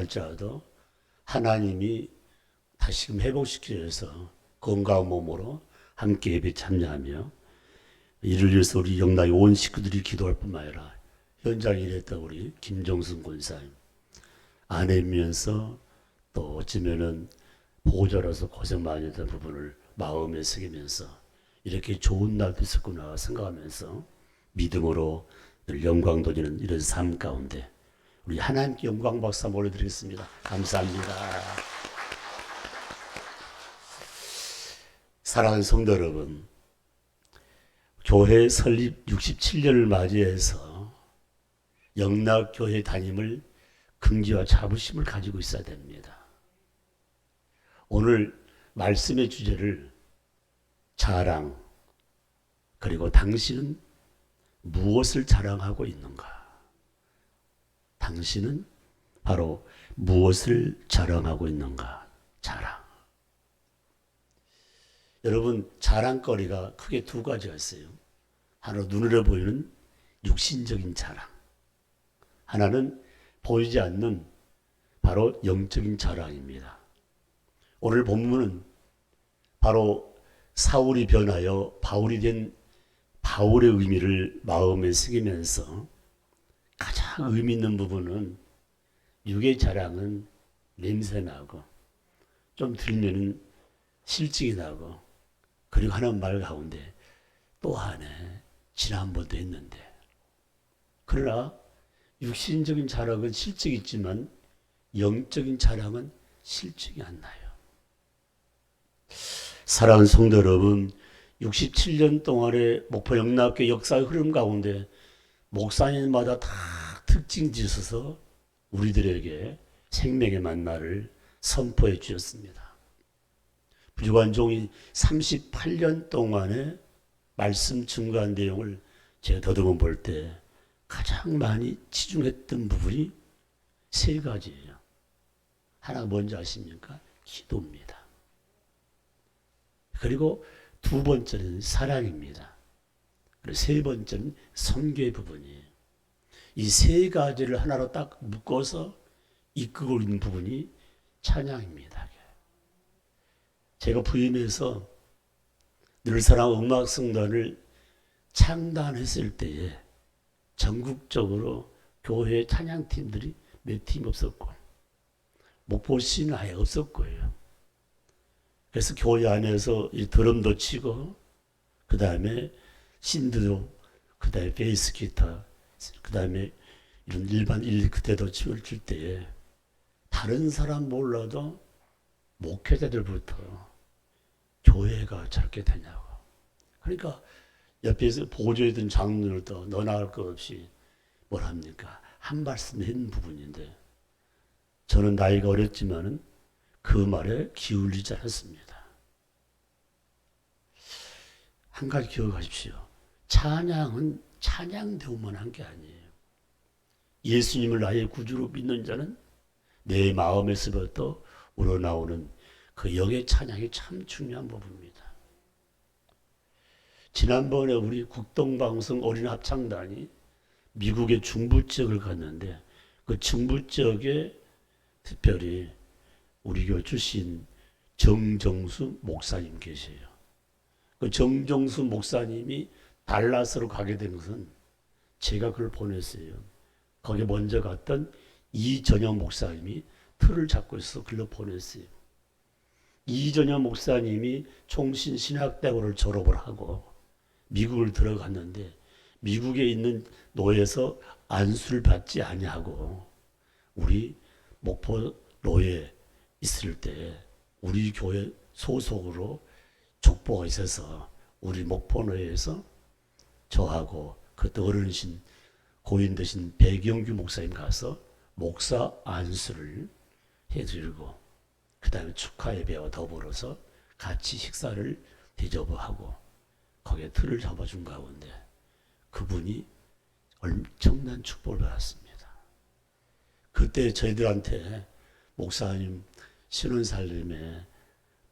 할지라도 하나님이 다시금 회복시키기 위해서 건강한 몸으로 함께 예배 참여하며 이를 위해서 우리 영락의 온 식구들이 기도할 뿐만 아니라 현장에 일했던 우리 김정순 권사님 아내면서 또 어쩌면은 보호자라서 고생 많이 했던 부분을 마음에 새기면서 이렇게 좋은 날도 있었구나 생각하면서 믿음으로 늘 영광 돌리는 이런 삶 가운데 우리 하나님께 영광 박수 한번 올려드리겠습니다. 감사합니다. 사랑하는 성도 여러분, 교회 설립 67년을 맞이해서 영락교회 담임을 긍지와 자부심을 가지고 있어야 됩니다. 오늘 말씀의 주제를 자랑, 그리고 당신은 무엇을 자랑하고 있는가? 당신은 바로 무엇을 자랑하고 있는가? 자랑. 여러분, 자랑거리가 크게 두 가지가 있어요. 하나 눈으로 보이는 육신적인 자랑. 하나는 보이지 않는 바로 영적인 자랑입니다. 오늘 본문은 바로 사울이 변하여 바울이 된 바울의 의미를 마음에 새기면서 가장 의미 있는 부분은 육의 자랑은 냄새나고 좀 들면은 실증이 나고 그리고 하는 말 가운데 또 하네 지난번도 했는데 그러나 육신적인 자랑은 실증이 있지만 영적인 자랑은 실증이 안 나요. 사랑하는 성도 여러분, 67년 동안의 목포 영락교회 역사의 흐름 가운데 목사님마다 다 특징 지어서 우리들에게 생명의 만나를 선포해 주셨습니다. 부주관종이 38년 동안의 말씀 증거한 내용을 제가 더듬어 볼 때 가장 많이 치중했던 부분이 세 가지예요. 하나가 뭔지 아십니까? 기도입니다. 그리고 두 번째는 사랑입니다. 그리고 세 번째는 선교의 부분이에요. 이 세 가지를 하나로 딱 묶어서 이끌고 있는 부분이 찬양입니다. 제가 부임해서 늘사랑 음악성단을 창단했을 때에 전국적으로 교회 찬양팀들이 몇 팀 없었고 목포시는 아예 없었고요. 그래서 교회 안에서 이 드럼도 치고 그 다음에 신드도 그 다음에 베이스 기타 그 다음에 이런 일반 그때도 춤을 출 때에 다른 사람 몰라도 목회자들부터 교회가 저렇게 되냐고. 그러니까 옆에서 보조해 둔 장로들도 너나 할 것 없이 뭘 합니까? 한 말씀 했는 부분인데 저는 나이가 어렸지만은 그 말에 기울이지 않았습니다. 한 가지 기억하십시오. 찬양은 찬양되고만 한 게 아니에요. 예수님을 나의 구주로 믿는 자는 내 마음에서부터 우러나오는 그 영의 찬양이 참 중요한 부분입니다. 지난번에 우리 국동방송 어린 합창단이 미국의 중부 지역을 갔는데 그 중부 지역에 특별히 우리 교회 출신 정정수 목사님 계세요. 그 정정수 목사님이 달라스로 가게 된 것은 제가 그걸 보냈어요. 거기 먼저 갔던 이전영 목사님이 틀을 잡고 있어서 글로 보냈어요. 이전영 목사님이 총신신학대학원을 졸업을 하고 미국을 들어갔는데 미국에 있는 노예에서 안수를 받지 아니하고 우리 목포 노예 있을 때 우리 교회 소속으로 족보가 있어서 우리 목포 노예에서 저하고 그때 어른이신 고인 되신 백영규 목사님 가서 목사 안수를 해드리고 그 다음에 축하 예배와 더불어서 같이 식사를 대접하고 거기에 틀을 잡아준 가운데 그분이 엄청난 축복을 받았습니다. 그때 저희들한테 목사님 신혼살림에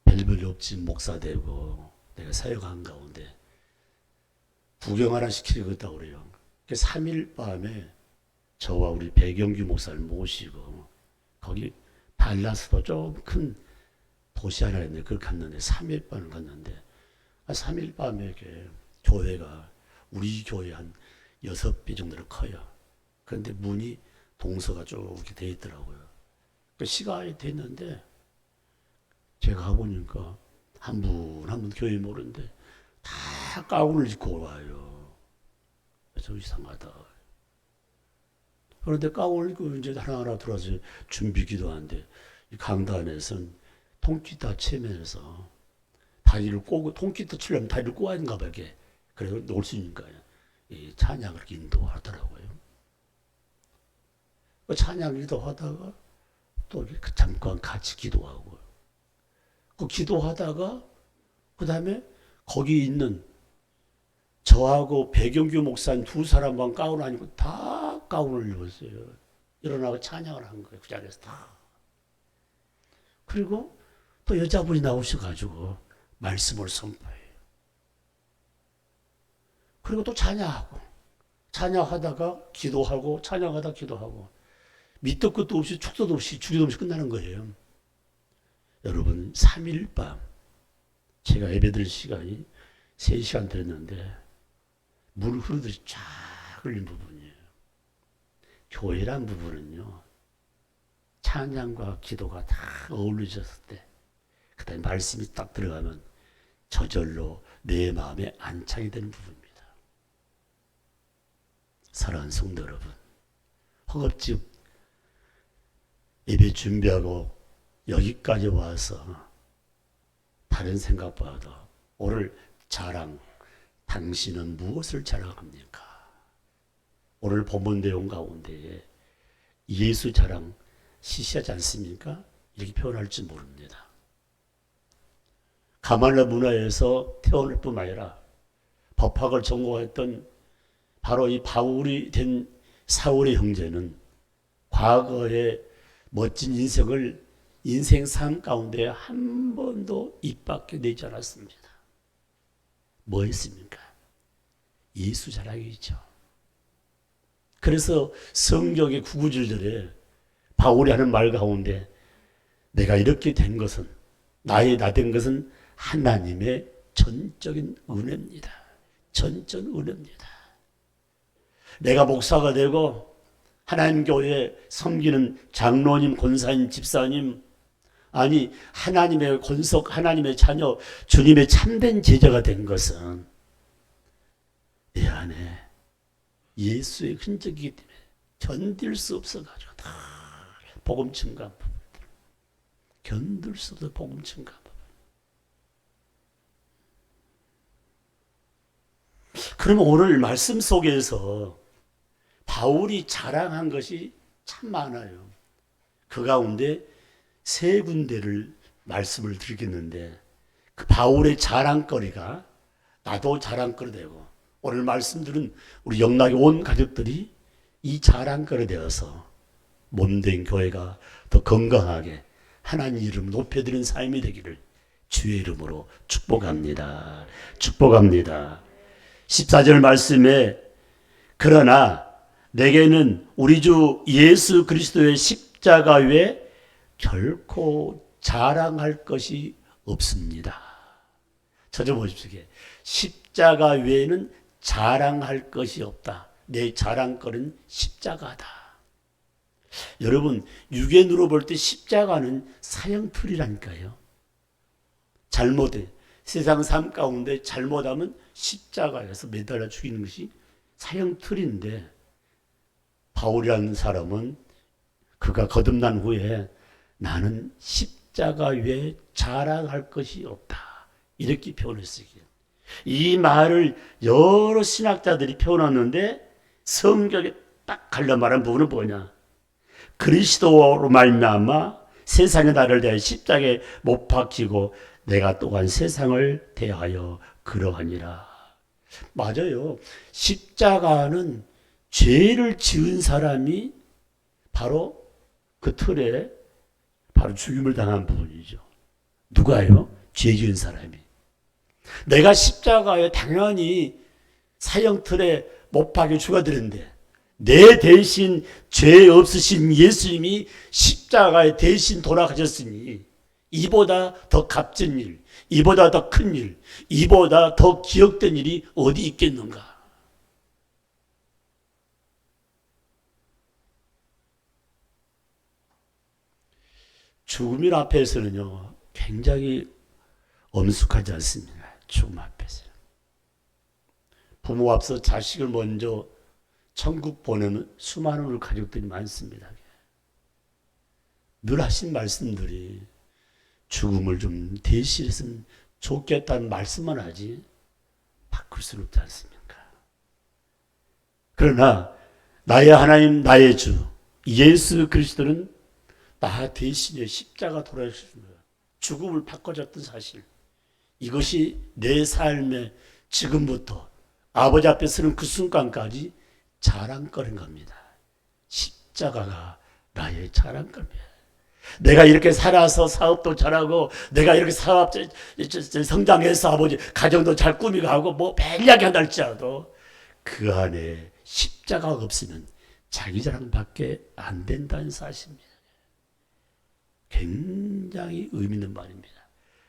벨벳 옆집 목사 되고 내가 사역한 가운데 구경 하나 시키겠다고 그래요. 3일 밤에 저와 우리 백영규 목사를 모시고 거기 달라스도 좀 큰 도시 하나 있는데 그걸 갔는데 3일 밤을 갔는데 3일 밤에 이렇게 교회가 우리 교회 한 6배 정도로 커요. 그런데 문이 동서가 쭉 이렇게 돼 있더라고요. 그 시간이 됐는데 제가 가보니까 한 분 한 분 교회 모르는데 다 가운을 입고 와요. 좀 이상하다. 그런데 가운을 입고 이제 하나하나 들어와서 준비 기도하는데 이 강단에서는 통기타 치면서 다리를 꼬고 통기타 치려면 다리를 꼬아야 하는가 봐요. 그래서 놀 수 있는 거예요. 이 찬양을 인도하더라고요. 그 찬양 기도하다가 또 잠깐 같이 기도하고 그 기도하다가 그 다음에 거기 있는 저하고 배경규 목사님 두 사람만 가운 아니고 다 가운을 입었어요. 일어나고 찬양을 한 거예요. 그 자리에서 다. 그리고 또 여자분이 나오셔가지고 말씀을 선포해요. 그리고 또 찬양하고 찬양하다가 기도하고 찬양하다 기도하고 밑도 끝도 없이 축도도 없이 주기도 없이 끝나는 거예요. 여러분 3일 밤 제가 예배드릴 시간이 3시간 됐는데 물 흐르듯이 쫙 흘린 부분이에요. 교회란 부분은요. 찬양과 기도가 다 어울려졌을 때 그 다음에 말씀이 딱 들어가면 저절로 내 마음에 안착이 되는 부분입니다. 사랑하는 성도 여러분, 허겁지겁 예배 준비하고 여기까지 와서 다른 생각보다 오늘 자랑, 당신은 무엇을 자랑합니까? 오늘 본문 내용 가운데 예수 자랑 시시하지 않습니까? 이렇게 표현할지 모릅니다. 가말라 문화에서 태어날 뿐만 아니라 법학을 전공했던 바로 이 바울이 된 사울의 형제는 과거의 멋진 인생을 인생 삶 가운데 한 번도 입 밖에 내지 않았습니다. 뭐 했습니까? 예수 자랑이죠. 그래서 성경의 구구절절에 바울이 하는 말 가운데 내가 이렇게 된 것은 나의 나 된 것은 하나님의 전적인 은혜입니다. 전적 은혜입니다. 내가 목사가 되고 하나님 교회에 섬기는 장로님, 권사님, 집사님 아니 하나님의 권속, 하나님의 자녀, 주님의 참된 제자가 된 것은 내 안에 예수의 흔적이기 때문에 견딜 수 없어가지고 다 복음 증가한 부분들 견딜 수 없어 복음 증가한 부분. 그러면 오늘 말씀 속에서 바울이 자랑한 것이 참 많아요. 그 가운데 3군데를 말씀을 드리겠는데 그 바울의 자랑거리가 나도 자랑거리 되고 오늘 말씀들은 우리 영락의 온 가족들이 이 자랑거리 되어서 몸된 교회가 더 건강하게 하나님 이름 높여드리는 삶이 되기를 주의 이름으로 축복합니다. 축복합니다. 14절 말씀에 그러나 내게는 우리 주 예수 그리스도의 십자가 외에 결코 자랑할 것이 없습니다. 저 좀 보십시오. 십자가 외에는 자랑할 것이 없다. 내 자랑거리는 십자가다. 여러분 육안으로 볼 때 십자가는 사형틀이라니까요. 잘못해 세상 삶 가운데 잘못하면 십자가에서 매달려 죽이는 것이 사형틀인데 바울이라는 사람은 그가 거듭난 후에 나는 십자가 외에 자랑할 것이 없다. 이렇게 표현했어요. 이 말을 여러 신학자들이 표현했는데 성경에 딱 갈려 말한 부분은 뭐냐? 그리스도로 말미암아 세상의 나를 대하여 십자가에 못 박히고 내가 또한 세상을 대하여 그러하니라. 맞아요. 십자가는 죄를 지은 사람이 바로 그 틀에 바로 죽임을 당한 부분이죠. 누가요? 죄 지은 사람이. 내가 십자가에 당연히 사형틀에 못 박혀 죽어드는데 내 대신 죄 없으신 예수님이 십자가에 대신 돌아가셨으니 이보다 더 값진 일, 이보다 더 큰 일, 이보다 더 기억된 일이 어디 있겠는가? 죽음 앞에서는요, 굉장히 엄숙하지 않습니다. 죽음 앞에서. 부모 앞서 자식을 먼저 천국 보내는 수많은 우리 가족들이 많습니다. 늘 하신 말씀들이 죽음을 좀 대신했으면 좋겠다는 말씀만 하지 바꿀 수는 없지 않습니까? 그러나 나의 하나님 나의 주 예수 그리스도는 나 대신에 십자가 돌아주신 거예요. 죽음을 바꿔줬던 사실. 이것이 내 삶의 지금부터 아버지 앞에 서는 그 순간까지 자랑거리인 겁니다. 십자가가 나의 자랑거리입니다. 내가 이렇게 살아서 사업도 잘하고 내가 이렇게 사업 성장해서 아버지 가정도 잘 꾸미고 뭐 별이야기 한다 할지라도 그 안에 십자가가 없으면 자기 자랑밖에 안 된다는 사실입니다. 굉장히 의미 있는 말입니다.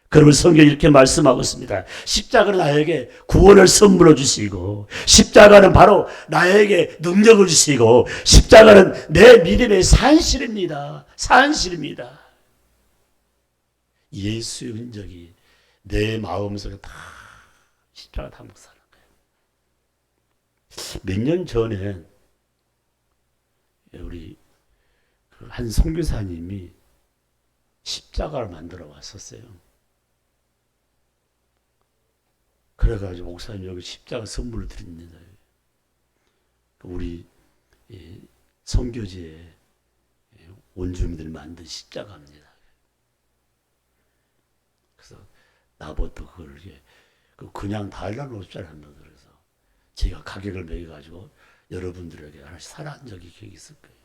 그러면 성경이 이렇게 말씀하고 있습니다. 십자가는 나에게 구원을 선물로 주시고 십자가는 바로 나에게 능력을 주시고 십자가는 내 믿음의 산실입니다. 산실입니다. 예수의 흔적이 내 마음속에 다 십자가 담고 사는 거예요. 몇 년 전에 우리 한 선교사님이 십자가를 만들어 왔었어요. 그래가지고 목사님 여기 십자가 선물을 드립니다. 우리 선교지에 원주민들이 만든 십자가입니다. 그래서 나부터 그걸 그냥 달라는 없잖아요. 그래서 제가 가격을 매겨가지고 여러분들에게 하나씩 사라한 적이 기억이 있을 거예요.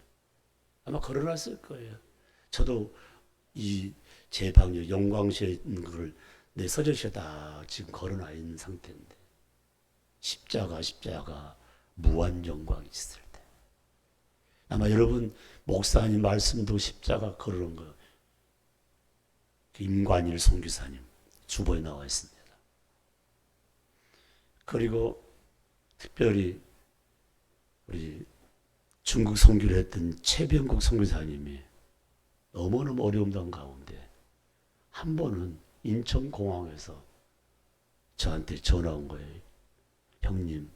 아마 걸어놨을 거예요. 저도 이 제 방에 영광시에 있는 걸 내 서적에다 지금 걸어놔 있는 상태인데 십자가 무한 영광이 있을 때 아마 여러분 목사님 말씀도 십자가 걸어놓은 거 임관일 선교사님 주보에 나와 있습니다. 그리고 특별히 우리 중국 선교를 했던 최병국 선교사님이 너무너무 어려움 가운데 한 번은 인천공항에서 저한테 전화 온 거예요. 형님,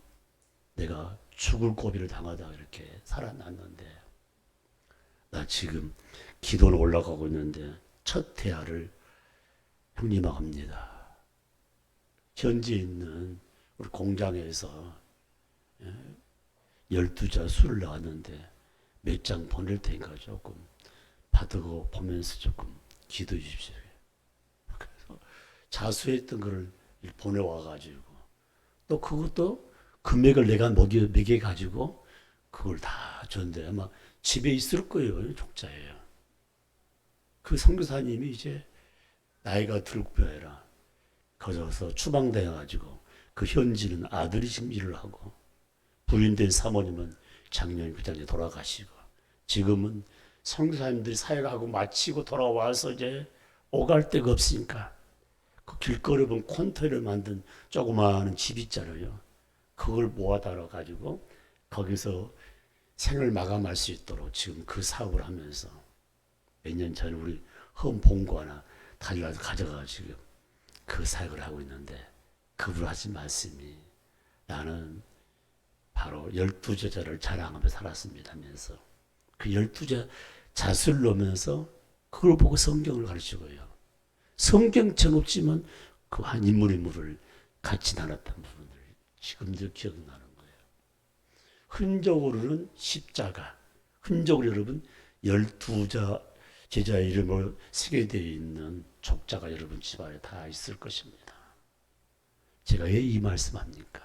내가 죽을 고비를 당하다 이렇게 살아났는데 나 지금 기도는 올라가고 있는데 첫 태아를 형님하고 합니다. 현지에 있는 우리 공장에서 12자 술을 나왔는데 몇 장 보낼 테니까 조금 받고 보면서 조금 기도해 주십시오. 그래서 자수했던 거를 보내와가지고 또 그것도 금액을 내가 매겨가지고 그걸 다 줬는데 아마 집에 있을 거예요. 족자예요. 그 선교사님이 이제 나이가 들고야라 거기서 추방돼가지고 그 현지는 아들이 지금 일을 하고 부인된 사모님은 작년 그장에 돌아가시고 지금은 선교사님들이 사역하고 마치고 돌아와서 이제 오갈 데가 없으니까 그 길거리에 보면 콘테이너를 만든 조그마한 집 있잖아요. 그걸 모아달아 가지고 거기서 생을 마감할 수 있도록 지금 그 사업을 하면서 몇 년 전에 우리 험봉고 하나 달려와서 가져가지고 그 사역을 하고 있는데 그분 하신 말씀이 나는 바로 12제자를 자랑하며 살았습니다 하면서 그 12제 자수를 놓으면서 그걸 보고 성경을 가르치고요. 성경책 없지만 그 한 인물을 같이 나눴던 부분을 지금도 기억나는 거예요. 흔적으로는 십자가, 흔적으로 여러분 12자 제자의 이름으로 쓰게 되어 있는 족자가 여러분 집안에 다 있을 것입니다. 제가 왜 이 말씀합니까?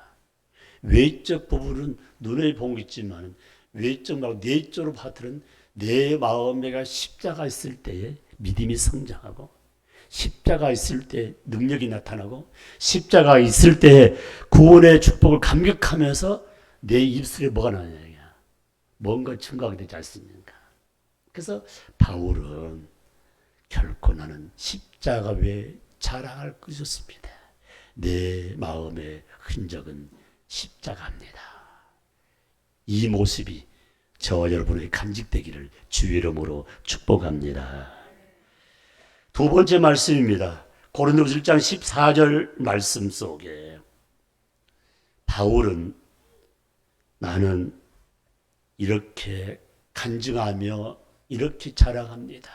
외적 부분은 눈에 보고 있지만 외적 말고 내적으로 파트는 내 마음에가 십자가 있을 때에 믿음이 성장하고 십자가 있을 때 능력이 나타나고 십자가 있을 때 구원의 축복을 감격하면서 내 입술에 뭐가 나냐 뭔가 증거가 되지 않습니까? 그래서 바울은 결코 나는 십자가 외에 자랑할 것이 없습니다. 내 마음의 흔적은 십자가입니다. 이 모습이 저와 여러분의 간직되기를 주의 이름으로 축복합니다. 두 번째 말씀입니다. 고린도후서 1장 14절 말씀 속에 바울은 나는 이렇게 간증하며 이렇게 자랑합니다.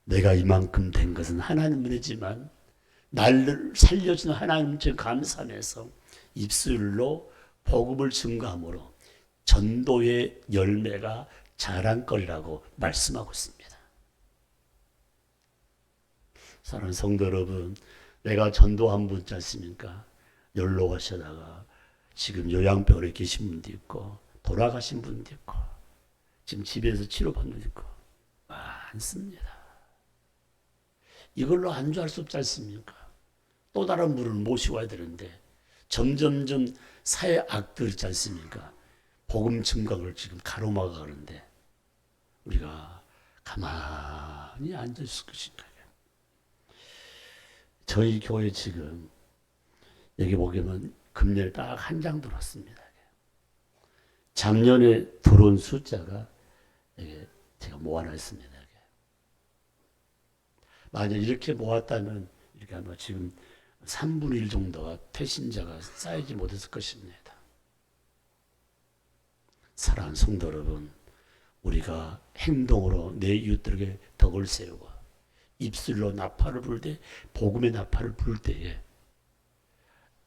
내가 이만큼 된 것은 하나님 은혜지만 나를 살려주는 하나님 께 감사하면서 입술로 복음을 증거함으로 전도의 열매가 자랑거리라고 말씀하고 있습니다. 사랑하는 성도 여러분, 내가 전도한 분 있지 않습니까? 연로 가시다가 지금 요양병원에 계신 분도 있고 돌아가신 분도 있고 지금 집에서 치료받는 분도 있고 많습니다. 이걸로 안주할 수 없지 않습니까? 또 다른 분을 모시고 와야 되는데 점점점 사회 악들 있지 않습니까? 복음 증거를 지금 가로막아 가는데 우리가 가만히 앉아있을 것인가? 저희 교회 지금 여기 보면 금년에 딱 한 장 들어왔습니다. 작년에 들어온 숫자가 제가 모아놨습니다. 만약 이렇게 모았다면 이렇게 아마 지금 3분의 1 정도가 패신자가 쌓이지 못했을 것입니다. 사랑하는 성도 여러분, 우리가 행동으로 내 이웃들에게 덕을 세우고 입술로 나팔을 불 때, 복음의 나팔을 불 때에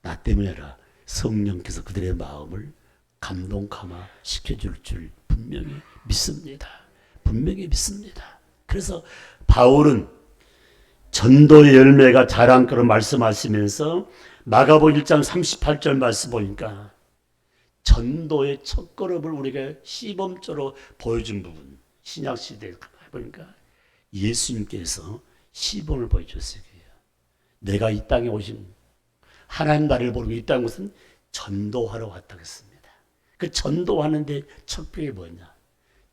나 때문에 아니라 성령께서 그들의 마음을 감동감화 시켜줄 줄 분명히 믿습니다. 분명히 믿습니다. 그래서 바울은 전도의 열매가 자랑거로 말씀하시면서 마가복음 1장 38절 말씀 보니까 전도의 첫걸음을 우리가 시범적으로 보여준 부분, 신약시대에 보니까 예수님께서 시범을 보여줬어요. 내가 이 땅에 오신 하나님 나라를 모르고 이 땅에 것은 전도하러 왔다고 했습니다. 그 전도하는데 첫 표가 뭐냐?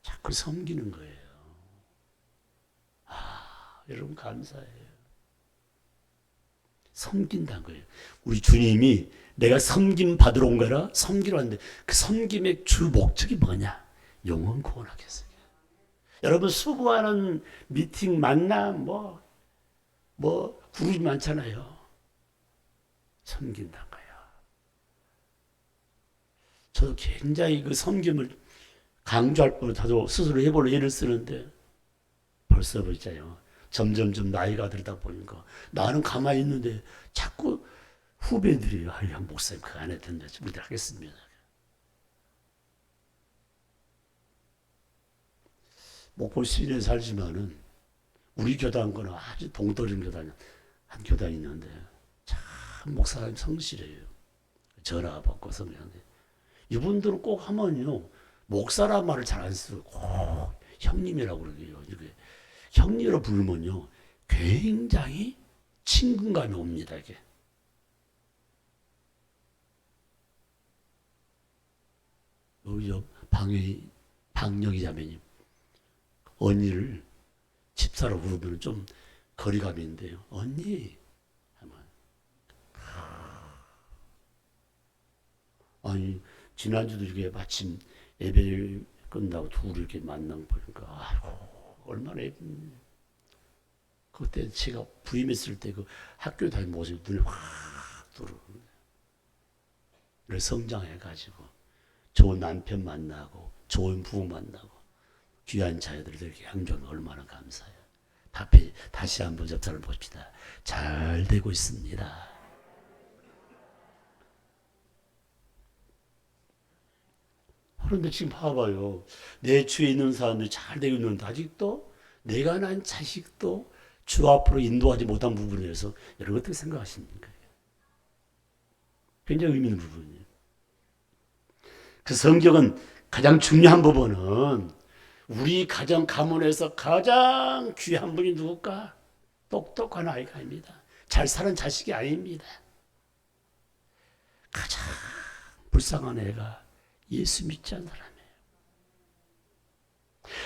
자꾸 섬기는 거예요. 여러분 감사해요. 섬긴다는 거예요. 우리 주님이 내가 섬김 받으러 온 거라 섬기러 왔는데 그 섬김의 주 목적이 뭐냐? 영혼 구원하기 위해서. 여러분 수고하는 미팅 만남 그룹이 많잖아요. 섬긴다는 거예요. 저도 굉장히 그 섬김을 강조할 뻔 저도 스스로 해보려 애를 쓰는데 벌써 있잖아요. 점점점 나이가 들다 보니까 나는 가만히 있는데 자꾸 후배들이 목사님 그거 안 해도 된다. 우리 하겠습니다. 목포 시내에 살지만은 우리 교단과는 아주 동떨어진 교단 한 교단이 있는데 참 목사님 성실해요. 전화 받고 성실한데 이분들은 꼭 하면요 목사란 말을 잘 안 쓰고 꼭 형님이라고 그러게요. 이렇게 형님으로 부르면요 굉장히 친근감이 옵니다. 이게 여기 방영이 자매님 언니를 집사로 부르면 좀 거리감이 있는데요. 언니 하면 아니 지난주도 이렇게 마침 예배 끝나고 둘이 이렇게 만난 보니까 아이고 얼마나 예쁜. 그때 제가 부임했을 때 그 학교 다니는 모습이 눈에 확 들어오는. 그래서 성장해가지고 좋은 남편 만나고 좋은 부부 만나고 귀한 자녀들을 이렇게 양조하면 얼마나 감사해요. 다시 한번 접사를 봅시다. 잘 되고 있습니다. 그런데 지금 봐봐요. 내 주위에 있는 사람들이 잘 되고 있는데 아직도 내가 낳은 자식도 주 앞으로 인도하지 못한 부분에 대해서 여러분 어떻게 생각하십니까? 굉장히 의미 있는 부분이에요. 그 성경은 가장 중요한 부분은 우리 가정 가문에서 가장 귀한 분이 누굴까? 똑똑한 아이가 아닙니다. 잘 사는 자식이 아닙니다. 가장 불쌍한 애가 예수 믿지 않는 사람이에요.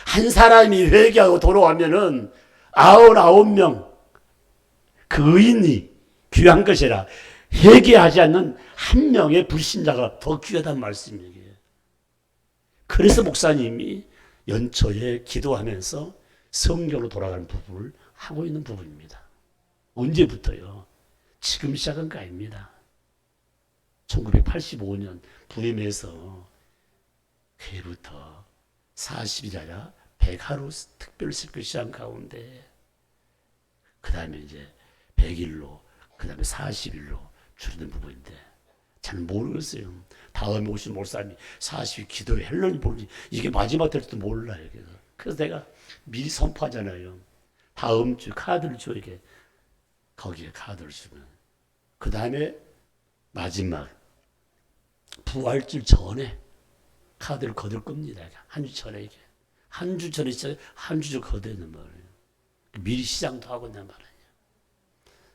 한 사람이 회개하고 돌아오면은 99명 그 의인이 귀한 것이라 회개하지 않는 한 명의 불신자가 더 귀하다는 말씀이에요. 그래서 목사님이 연초에 기도하면서 성경으로 돌아가는 부분을 하고 있는 부분입니다. 언제부터요? 지금 시작한 거 아닙니다. 1985년 부임해서 그해부터 40일 아니라 100하루 특별 설교 시간 가운데 그 다음에 이제 100일로 그 다음에 40일로 줄이는 부분인데 잘 모르겠어요. 다음에 오신 목사님이 40일 기도회 헬런이 모르지 이게 마지막 될지도 몰라요. 그래서 내가 미리 선포하잖아요. 다음 주 카드를 줘 이게 거기에 카드를 주면 그 다음에 마지막 부활절 전에 카드를 거둘 겁니다. 한 주 전에 이게 한 주 전에 한 주 전 거두는 말이에요. 미리 시장도 하고 있단 말이에요.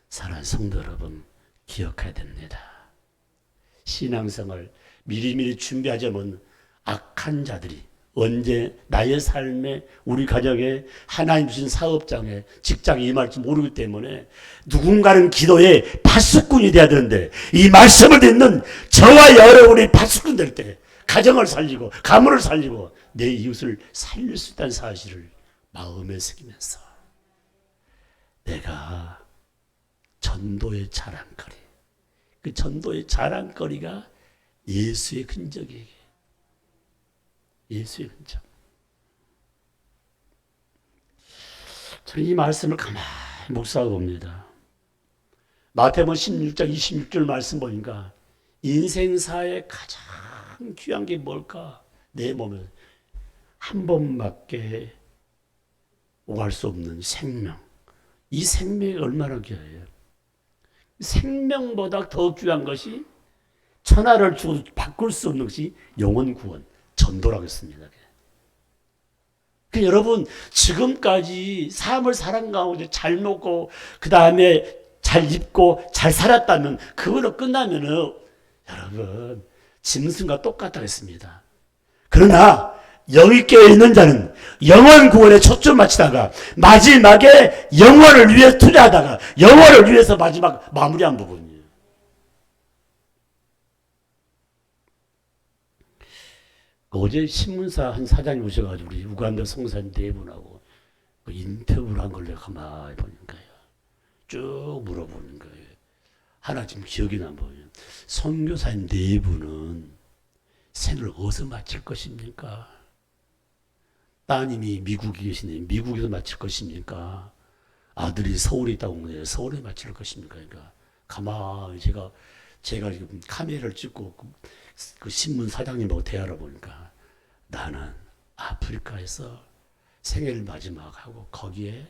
사랑하는 성도 여러분 기억해야 됩니다. 신앙생활 미리미리 준비하자면 악한 자들이 언제 나의 삶에 우리 가정에 하나님 주신 사업장에 직장에 임할지 모르기 때문에 누군가는 기도에 파수꾼이 돼야 되는데 이 말씀을 듣는 저와 여러분이 파수꾼 될 때 가정을 살리고 가문을 살리고 내 이웃을 살릴 수 있다는 사실을 마음에 새기면서 내가 전도의 자랑거리 그 전도의 자랑거리가 예수의 흔적이에요. 예수의 흔적. 저는 이 말씀을 가만히 묵상하고 봅니다. 마태복음 16장 26절 말씀 보니까 인생사에 가장 귀한 게 뭘까? 내 몸에 한 번밖에 오갈 수 없는 생명. 이 생명이 얼마나 귀해요. 생명보다 더 귀한 것이 천하를 주고 바꿀 수 없는 것이 영혼 구원, 전도라고 했습니다. 여러분 지금까지 삶을 살아간 가운데 잘 먹고 그 다음에 잘 입고 잘 살았다면 그걸로 끝나면은 여러분 짐승과 똑같다고 했습니다. 그러나 영이 깨어있는 자는 영원 구원에 초점 맞추다가 마지막에 영원을 위해 투자하다가 영원을 위해서 마지막 마무리한 부분이에요. 어제 신문사 한 사장님 오셔가지고 우리 우간다 성사님 네 분하고 인터뷰를 한 걸 내가 가만히 보니까요. 쭉 물어보는 거예요. 하나 지금 기억이 나면 선교사님 네 분은 생을 어디서 마칠 것입니까? 따님이 미국에 계시네. 미국에서 마칠 것입니까? 아들이 서울에 있다고 하는데 서울에 마칠 것입니까? 그러니까 가만히 제가 지금 카메라를 찍고 그 신문 사장님하고 대화를 보니까 나는 아프리카에서 생애를 마지막하고 거기에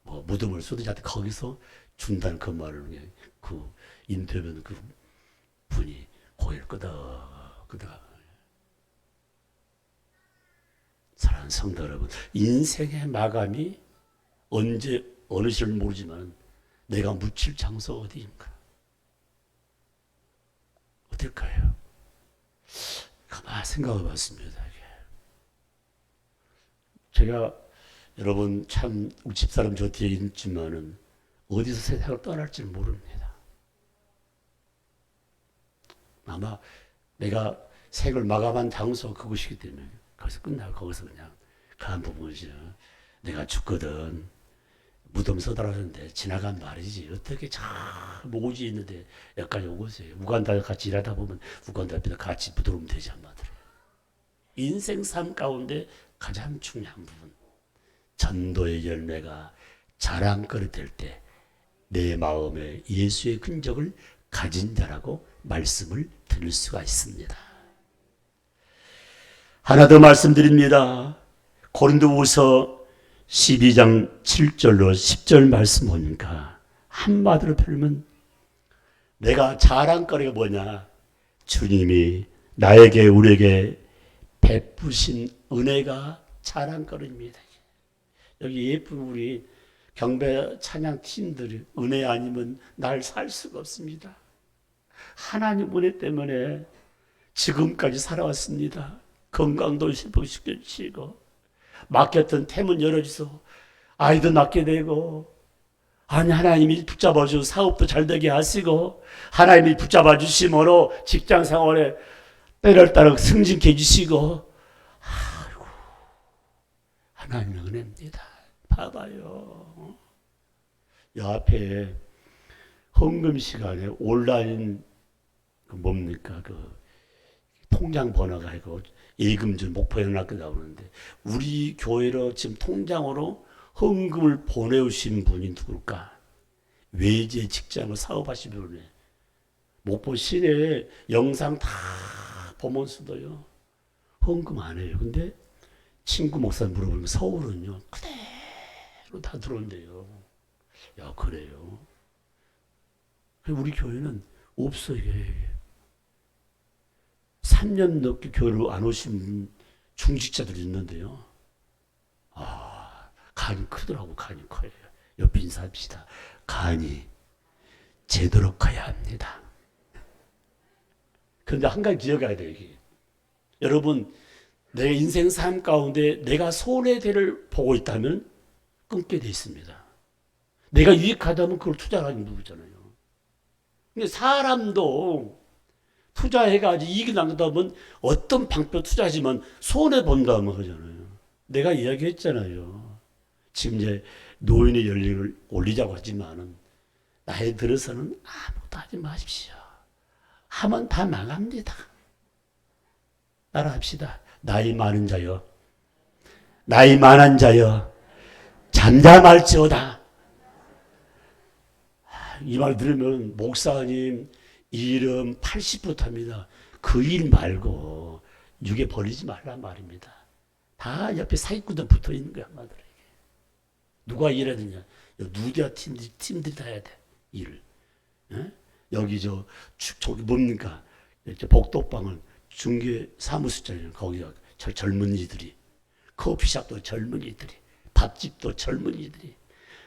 뭐 무덤을 쏟으지 않대 거기서 준다는 그 말을 그 인터뷰는 그 분이 고개를 끄덕끄덕. 사랑하는 성도 여러분, 인생의 마감이 언제 어느 시를 모르지만 내가 묻힐 장소 어디인가? 어딜까요? 가만히 생각해 봤습니다. 제가 여러분 참 우리 집사람 저 뒤에 있지만은 어디서 세상을 떠날지 모릅니다. 아마 내가 생을 마감한 장소 그곳이기 때문에 거기서 끝나고 거기서 그냥 간 부분이죠. 내가 죽거든 무덤 서달하는데 지나간 말이지 어떻게 저 모지 있는데 여기까지 오고서요. 우간다 같이 일하다 보면 우간다 앞에서 같이 부드러우면 되지 않나. 인생 삶 가운데 가장 중요한 부분 전도의 열매가 자랑거리 될 때 내 마음에 예수의 흔적을 가진 자라고 말씀을 드릴 수가 있습니다. 하나 더 말씀드립니다. 고린도후서 12장 7절로 10절 말씀 보니까 한마디로 표현하면 내가 자랑거리가 뭐냐? 주님이 나에게 우리에게 베푸신 은혜가 자랑거리입니다. 여기 예쁜 우리 경배 찬양 팀들이 은혜 아니면 날 살 수가 없습니다. 하나님 은혜 때문에 지금까지 살아왔습니다. 건강도 회복시켜 주시고 막혔던 태문 열어주소 아이도 낳게 되고 아니 하나님이 붙잡아 주시고 사업도 잘 되게 하시고 하나님이 붙잡아 주심으로 직장 생활에 때를 따라 승진케 해주시고 아이고 하나님의 은혜입니다. 봐봐요. 이 앞에 헌금 시간에 온라인 뭡니까 통장 번호가 있고 예금주 목포연합회 나오는데 우리 교회로 지금 통장으로 헌금을 보내오신 분이 누굴까? 외제 직장을 사업하시는 분이 목포 시내 영상 다 보면서도요 헌금 안 해요. 근데 친구 목사 물어보면 서울은요 그대로 다 들어온대요. 야 그래요? 우리 교회는 없어요. 3년 넘게 교회를 안 오신 중직자들이 있는데요. 간이 크더라고. 간이 커요. 옆에 인사합시다. 간이 제대로 커야 합니다. 그런데 한 가지 기억해야 돼요. 이게. 여러분 내 인생 삶 가운데 내가 손해대를 보고 있다면 끊게 돼 있습니다. 내가 유익하다면 그걸 투자하는 부분이잖아요. 근데 사람도 투자해가지고 이익이 난다면 어떤 방법 투자하지만 손해본다면 하잖아요. 내가 이야기했잖아요. 지금 이제 노인의 연령을 올리자고 하지만은 나이 들어서는 아무것도 하지 마십시오. 하면 다 나갑니다. 따라합시다. 나이 많은 자여, 나이 많은 자여, 잠잠할지어다. 이 말 들으면 목사님 이름 80% 합니다. 그 일 말고 육에 버리지 말란 말입니다. 다 옆에 사기꾼들 붙어 있는 거야, 한마디로. 누가 일해야 되냐? 누디아 팀들이 다 해야 돼, 일을. 에? 여기 저기 뭡니까? 복도방은 중개 사무소잖아요. 거기 젊은이들이. 커피숍도 젊은이들이. 밥집도 젊은이들이.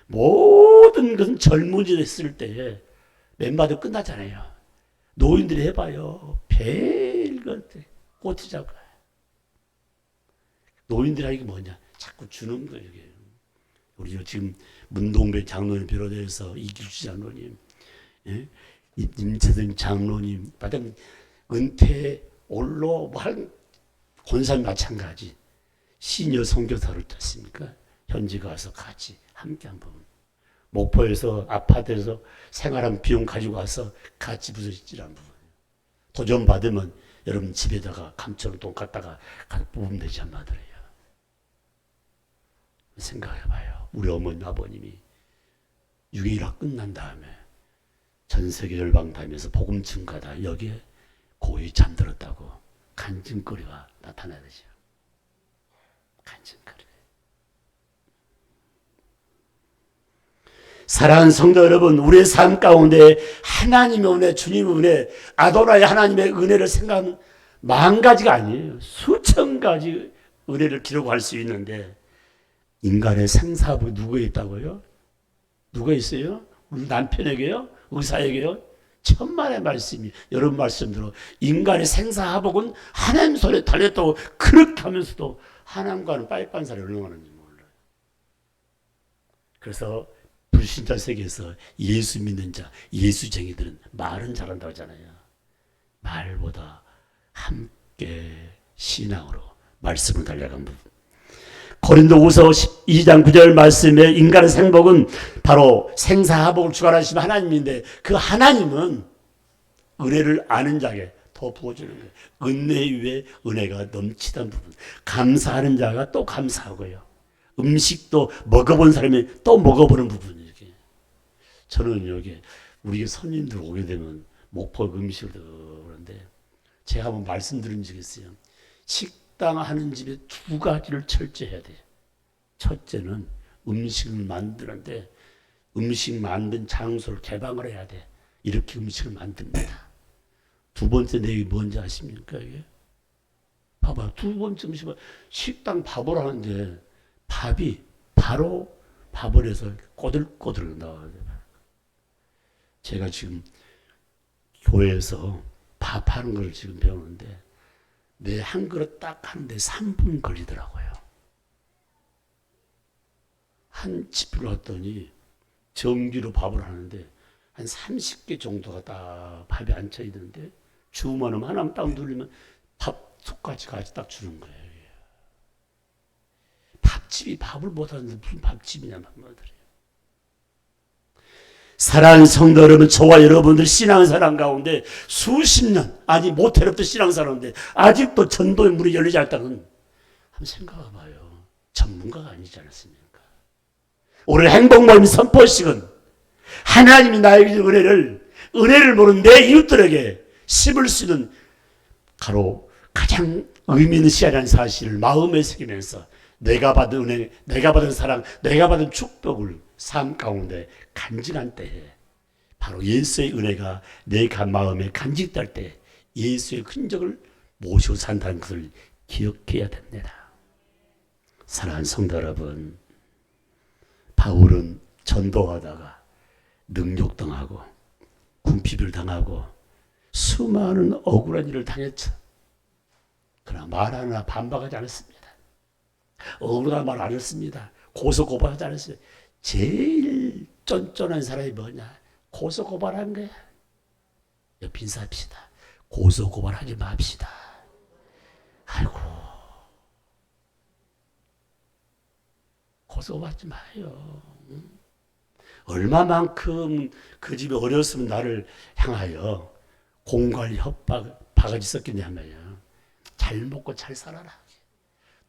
모든 것은 젊은이들 했을 때 멤버도 끝나잖아요. 노인들이 해봐요. 별것 꼬투리 잡고. 노인들에게 뭐냐? 자꾸 주는 거예요. 우리 지금 문동배 장로님 비롯해서 이길주 장로님, 예? 임채선 장로님, 받은 은퇴 올로 권사님 마찬가지. 시니어 선교사를 탔습니까? 현지 가서 같이 함께 한 부분. 목포에서 아파트에서 생활한 비용 가지고 와서 같이 부서질한 부분. 도전 받으면 여러분 집에다가 감춰로 돈 갖다가 뽑으면 되지 않나더래요. 생각해봐요. 우리 어머니 아버님이 6.25 끝난 다음에 전 세계 열방 다니면서 복음 증가다 여기에 고이 잠들었다고 간증거리가 나타나야죠. 간증거리. 사랑하는 성도 여러분, 우리의 삶 가운데 하나님의 은혜, 주님의 은혜, 아도나의 하나님의 은혜를 생각하면 10,000가지가 아니에요. 수천 가지 은혜를 기록할 수 있는데 인간의 생사복이 누구에 있다고요? 누가 있어요? 우리 남편에게요? 의사에게요? 천만의 말씀이 여러분 말씀대로 인간의 생사하복은 하나님 손에 달렸다고 그렇게 하면서도 하나님과는 빠이빠이 살이 얼마나 많은지 몰라요. 그래서 불신자 세계에서 예수 믿는 자, 예수쟁이들은 말은 잘한다고 하잖아요. 말보다 함께 신앙으로 말씀을 달려간 부분. 고린도후서 12장 9절 말씀에 인간의 생복은 바로 생사하복을 주관하시는 하나님인데 그 하나님은 은혜를 아는 자에게 더 부어주는 거예요. 은혜 위에 은혜가 넘치던 부분. 감사하는 자가 또 감사하고요. 음식도 먹어본 사람이 또 먹어보는 부분. 이렇게. 저는 여기 우리 손님들 오게 되면 목포 음식을 그러는데 제가 한번 말씀드린 적이 있어요. 식당 하는 집에 2가지를 철저해야 돼요. 첫째는 음식을 만드는데 음식 만든 장소를 개방을 해야 돼. 이렇게 음식을 만듭니다. 2번째 내용이 뭔지 아십니까? 이게? 봐봐. 2번째 음식은 식당 밥을 하는데 밥이 바로 밥을 해서 꼬들꼬들 나와야 돼. 제가 지금 교회에서 밥하는 걸 지금 배우는데 내 한 그릇 딱 하는데 3분 걸리더라고요. 한 집을 갔더니 정기로 밥을 하는데 한 30개 정도가 딱 밥이 앉혀 있는데 주문하면 하나만 딱 누르면 밥 속까지 같이 딱 주는 거예요. 밥집이 밥을 못하는데 무슨 밥집이냐 말이에요. 사랑하는 성도 여러분, 저와 여러분들 신앙생활 가운데 수십 년, 아니 모태로부터 신앙생활하는데 아직도 전도의 문이 열리지 않다는 한번 생각해 봐요. 전문가가 아니지 않았습니까? 오늘 행복모임 선포식은 하나님이 나에게 준 은혜를 모르는 내 이웃들에게 심을 수 있는 가장 의미 있는 시간이라는 사실을 마음에 새기면서 내가 받은 은혜, 내가 받은 사랑, 내가 받은 축복을 삶 가운데 간직한 때에 바로 예수의 은혜가 내 마음에 간직될 때 예수의 흔적을 모시고 산다는 것을 기억해야 됩니다. 사랑하는 성도 여러분, 바울은 전도하다가 능욕당하고 군피를 당하고 수많은 억울한 일을 당했죠. 그러나 말 하나 반박하지 않았습니다. 억울한 말 안 했습니다. 고소고발하지 않았어요. 제일 쫀쫀한 사람이 뭐냐? 고소고발한 거야. 빈사합시다. 고소고발하지 맙시다. 아이고, 고소고발하지 마요. 얼마만큼 그 집이 어렸으면 나를 향하여 공갈 협박 바가지 섞이냐 말이야. 잘 먹고 잘 살아라.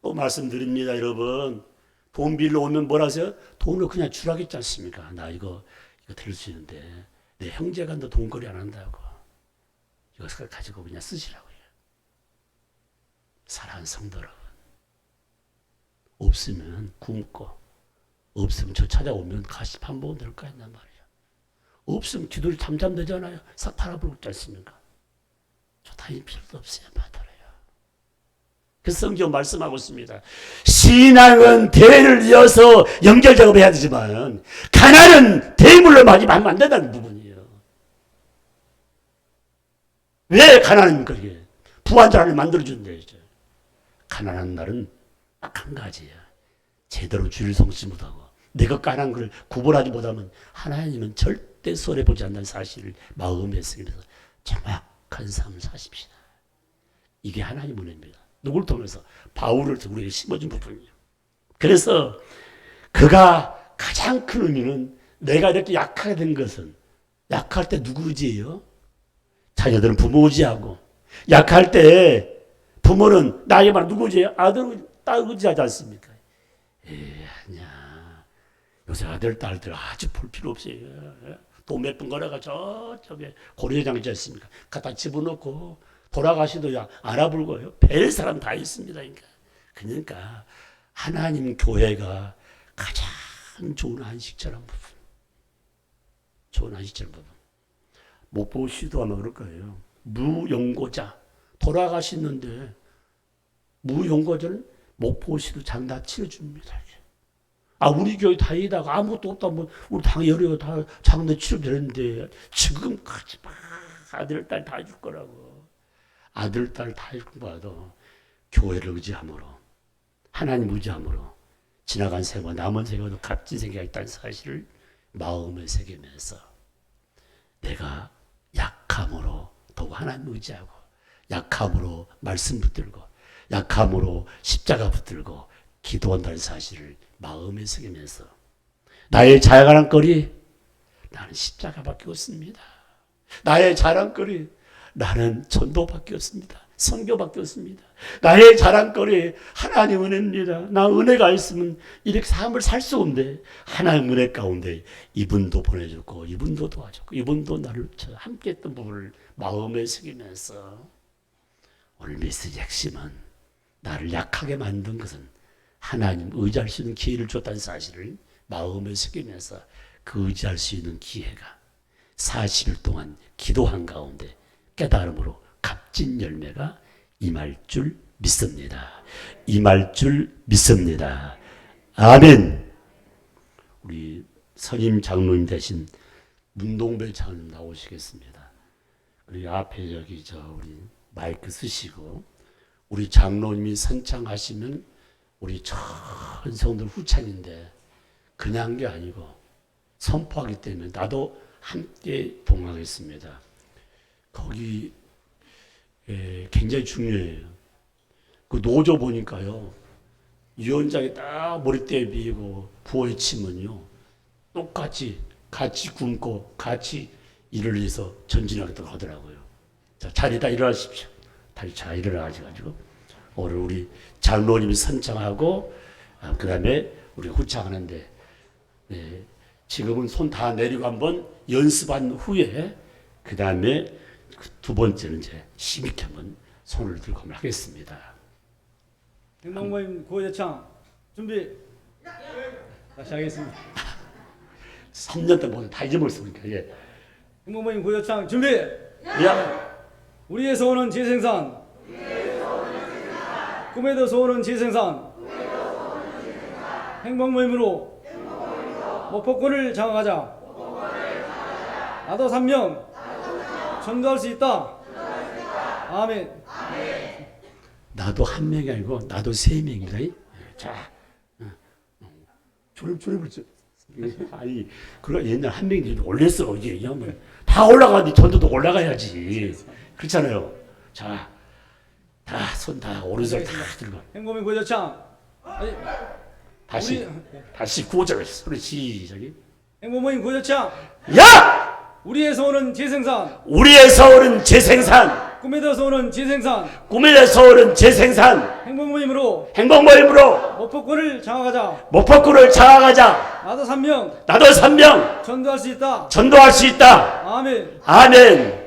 또 말씀드립니다, 여러분. 돈 빌러 오면 뭐라 하세요? 돈을 그냥 주라겠지 않습니까? 나 이거 드릴 수 있는데 내 형제가 너 돈거리 안 한다고. 이거 가지고 그냥 쓰시라고요. 사랑하는 성도 여러분, 없으면 굶고 없으면 저 찾아오면 가시 밥 먹으면 될 거 아니냐 말이야. 없으면 뒤돌이 잠잠되잖아요. 싹 팔아버리고 있지 않습니까? 저 다닐 필요도 없어요. 받아요. 그 성경 말씀하고 있습니다. 신앙은 대를 이어서 연결 작업해야 되지만 가난은 대물로 마지막하면 안 된다는 부분이에요. 왜 가난입니까? 그게 부한자를 만들어준대요. 가난한 날은 딱 한 가지야. 제대로 주일 성취 못하고 내가 가난한 걸 구분하지 못하면 하나님은 절대 손해보지 않는 사실을 마음에 새기면서 정확한 삶을 사십시다. 이게 하나님 은혜입니다. 누구를 통해서? 바울을 우리에게 심어준 부분이에요. 그래서 그가 가장 큰 의미는 내가 이렇게 약하게 된 것은 약할 때 누구 의지예요? 자녀들은 부모 의지하고 약할 때 부모는 나에게 말 누구 의지해요? 아들, 딸 의지하지 않습니까? 아니야. 요새 아들, 딸들 아주 볼 필요 없어요. 돈 몇 푼 걸어가 저쪽에 고려장 있지 않습니까? 갖다 집어넣고 돌아가시도 알아불고요. 별 사람 다 있습니다. 그러니까 하나님 교회가 가장 좋은 안식처란 부분. 좋은 안식처란 부분. 못 보시도 아마 그럴 거예요. 무용고자. 돌아가시는데 무용고자는 못 보시도 장다 치러줍니다. 우리 교회 다니다가 아무것도 없다면 우리 당 여러 다 장례 치료되는데 지금까지 막 아들, 딸 다 해줄 거라고. 아들, 딸 다 해줄 거라도 교회를 의지함으로 하나님 의지함으로 지나간 세월 남은 세월도 값진 생각이 있다는 사실을 마음에 새기면서 내가 약함으로 더욱 하나님 의지하고 약함으로 말씀 붙들고 약함으로 십자가 붙들고 기도한다는 사실을 마음에 새기면서 나의 자랑거리 나는 십자가밖에 없습니다. 나의 자랑거리 나는 전도밖에 없습니다. 선교밖에 없습니다. 나의 자랑거리 하나님 은혜입니다. 나 은혜가 있으면 이렇게 삶을 살 수 없는데 하나님 은혜 가운데 이분도 보내줬고 이분도 도와줬고 이분도 나를 함께 했던 부분을 마음에 새기면서 오늘 메시지 핵심은 나를 약하게 만든 것은 하나님 의지할 수 있는 기회를 줬다는 사실을 마음에 새기면서 그 의지할 수 있는 기회가 40일 동안 기도한 가운데 깨달음으로 값진 열매가 임할 줄 믿습니다. 임할 줄 믿습니다. 아멘. 우리 선임 장로님 대신 문동별 장로님 나오시겠습니다. 우리 앞에 여기 우리 마이크 쓰시고 우리 장로님이 선창하시면 우리 전성들 후창인데 그냥 게 아니고 선포하기 때문에 나도 함께 동행하겠습니다. 거기 굉장히 중요해요. 그 노조 보니까요. 위원장이 딱 머리띠에 비고 부호에 치면요. 똑같이 같이 굶고 같이 일을 위해서 전진하겠다고 하더라고요. 자, 자리다 일어나십시오. 다시 잘 일어나가지고 오늘 우리 장로님이 선창하고 그 다음에 우리 후창하는데 지금은 손 다 내리고 한번 연습한 후에 그 다음에 두 번째는 이제 힘있게 한번 손을 들고 한번 하겠습니다. 행복모임 구호제창 준비. 다시 하겠습니다. 3년 동안 다 잊어버렸으니까 예. 행복모임 구호제창 준비. 야. 우리에서 오는 재생산. 꿈에서 오는 재생산. 행복모임으로 목포권을 장악하자. 나도 3명 전도할 수 있다. 아멘. 나도 한 명이 아니고 나도 3명이다. 자, 졸업을 아니 그럼 옛날 한 명이 올렸어 이제 얘기하면 다 올라가니 전도도 올라가야지. 그렇잖아요. 자, 다 손 다 오른손 다 들고. 행복모임 구호제창. 다시 구호자를 소리 시작이. 행복모임 구호제창. 야! 우리에서 오는 재생산. 우리에서 오는 재생산. 꿈에서 오는 재생산. 꿈에서 오는 재생산. 행복모임으로 행복모임으로 목포권을 장악하자. 목포구를 장악하자. 나도 3명 나도 3명 전도할 수 있다. 전도할 수 있다. 아멘. 아멘.